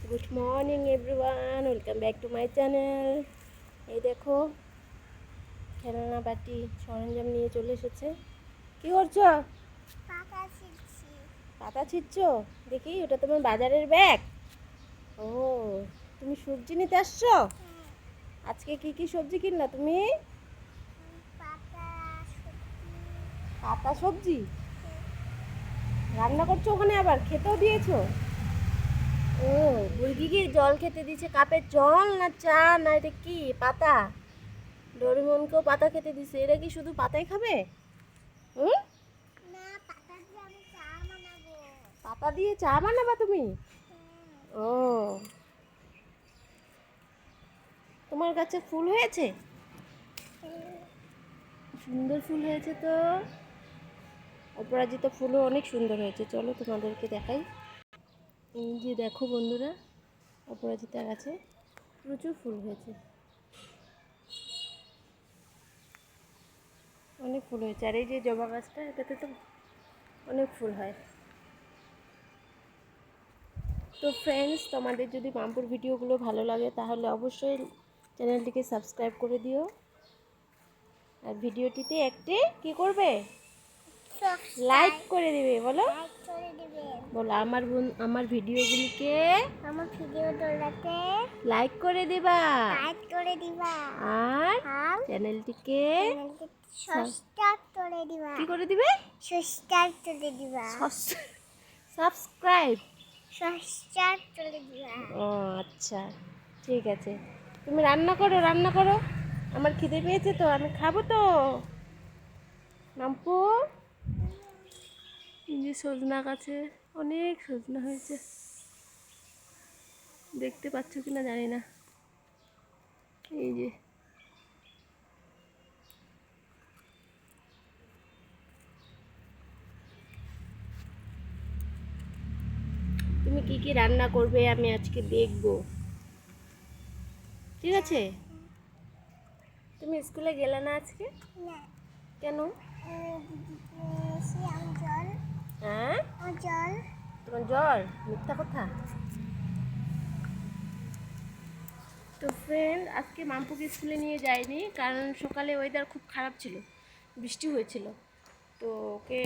Good morning everyone, welcome back to my channel. এই দেখো খেলনা বাটি সরঞ্জাম নিয়ে চলে এসেছে। কি করছো? পাতা ছিঁড়ছি। পাতা ছিঁড়ছো? দেখি, ওটা তোমার বাজারের ব্যাগ? ও, তুমি সবজি নিতে আসছো? আজকে কি কি সবজি কিনলা তুমি? পাতা সবজি। পাতা সবজি রান্না করছো ওখানে, আবার খেতেও দিয়েছো? ও, মুরগিকে জল খেতে দিয়েছে, কাপের জল না চা না এটা কি পাতা? ডোরেমনকেও পাতা খেতে দিছে। এরা কি শুধু পাতাই খাবে? হুম, না, পাতা দিয়ে আমি চা বানাবো। পাতা দিয়ে চা বানাবা তুমি? ও, তোমার কাছে ফুল হয়েছে? সুন্দর ফুল হয়েছে তো। অপরাজিতা ফুলও অনেক সুন্দর হয়েছে, চলো তোমাদেরকে দেখাই। এই যে দেখো বন্ধুরা, অপরাজিতা গাছে প্রচুর ফুল হয়েছে, অনেক ফুল হয়েছে। আর এই যে জবা গাছটা, এটাতে তো অনেক ফুল হয়। তো ফ্রেন্ডস, তোমাদের যদি মাম্পুর ভিডিওগুলো ভালো লাগে তাহলে অবশ্যই চ্যানেলটিকে সাবস্ক্রাইব করে দিও। আর ভিডিওটিতে একটি কি করবে? লাইক করে দিবে। বলো, বলো আমার ভিডিওগুলিকে আমার ভিডিওগুলোতে লাইক করে দিবা লাইক করে দিবা আর আর চ্যানেলটিকে সাবস্ক্রাইব করে দিবা। কি করে দিবে? সাবস্ক্রাইব করে দিবা। সাবস্ক্রাইব। সাবস্ক্রাইব করে দিবা। ও আচ্ছা, ঠিক আছে। তুমি রান্না করো, রান্না করো। আমার খিদে পেয়েছে তো, আমি খাবো তো। নাম্পু, এই যে সজনা গাছে অনেক সজনা হয়েছে, দেখতে পাচ্ছ কিনা জানি না। এই যে তুমি কি কি রান্না করবে আমি আজকে দেখবো, ঠিক আছে? তুমি স্কুলে গেলে না আজকে? না, কেন? জল হ্যাঁ, জল তোমার জ্বর? মিথ্যা কথা। তো ফ্রেন্ড, আজকে মাম্পুকে স্কুলে নিয়ে যাইনি, কারণ সকালে ওয়েদার খুব খারাপ ছিল, বৃষ্টি হয়েছিল। তো ওকে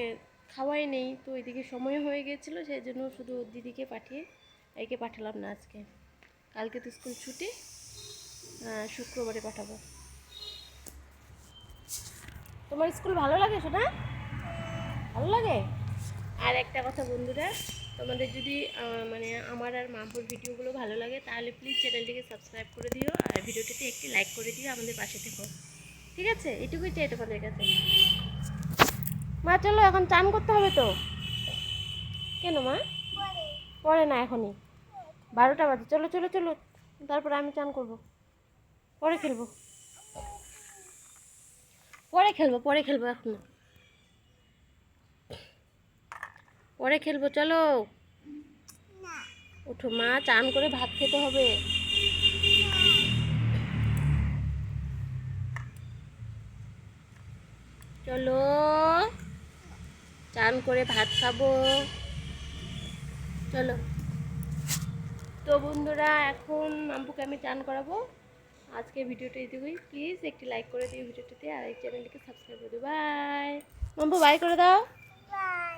খাওয়াই নেই, তো ওইদিকে সময় হয়ে গিয়েছিলো, সেই জন্য শুধু ওর দিদিকে পাঠিয়ে একে পাঠালাম না আজকে। কালকে তো স্কুল ছুটি, শুক্রবারে পাঠাবো। তোমার স্কুল ভালো লাগে শোনা? ভালো লাগে? আর একটা কথা বন্ধুরা, তোমাদের যদি মানে আমার আর মাম্পুর ভিডিওগুলো ভালো লাগে তাহলে প্লিজ চ্যানেলটিকে সাবস্ক্রাইব করে দিও আর ভিডিওটিতে একটি লাইক করে দিও, আমাদের পাশে থেকো, ঠিক আছে? এটুকুই চাই তোমাদের কাছে। মা চলো, এখন চান করতে হবে তো। কেন মা? পরে না, এখনই 12টা বাজে। চলো চলো চলো, তারপরে আমি চান করব, পরে খেলবো, পরে খেলবো এখন না, পরে খেলবো। চলো ওঠো মা, চান করে ভাত খেতে হবে। চলো, চান করে ভাত খাবো, চলো। তো বন্ধুরা, এখন মাম্পুকে আমি চান করাবো। আজকে ভিডিওটা এটুকুই, প্লিজ একটি লাইক করে দিও ভিডিওটিতে আর এই চ্যানেলটিকে সাবস্ক্রাইব করে দিও। বাই মাম্পু, বাই করে দাও। বাই।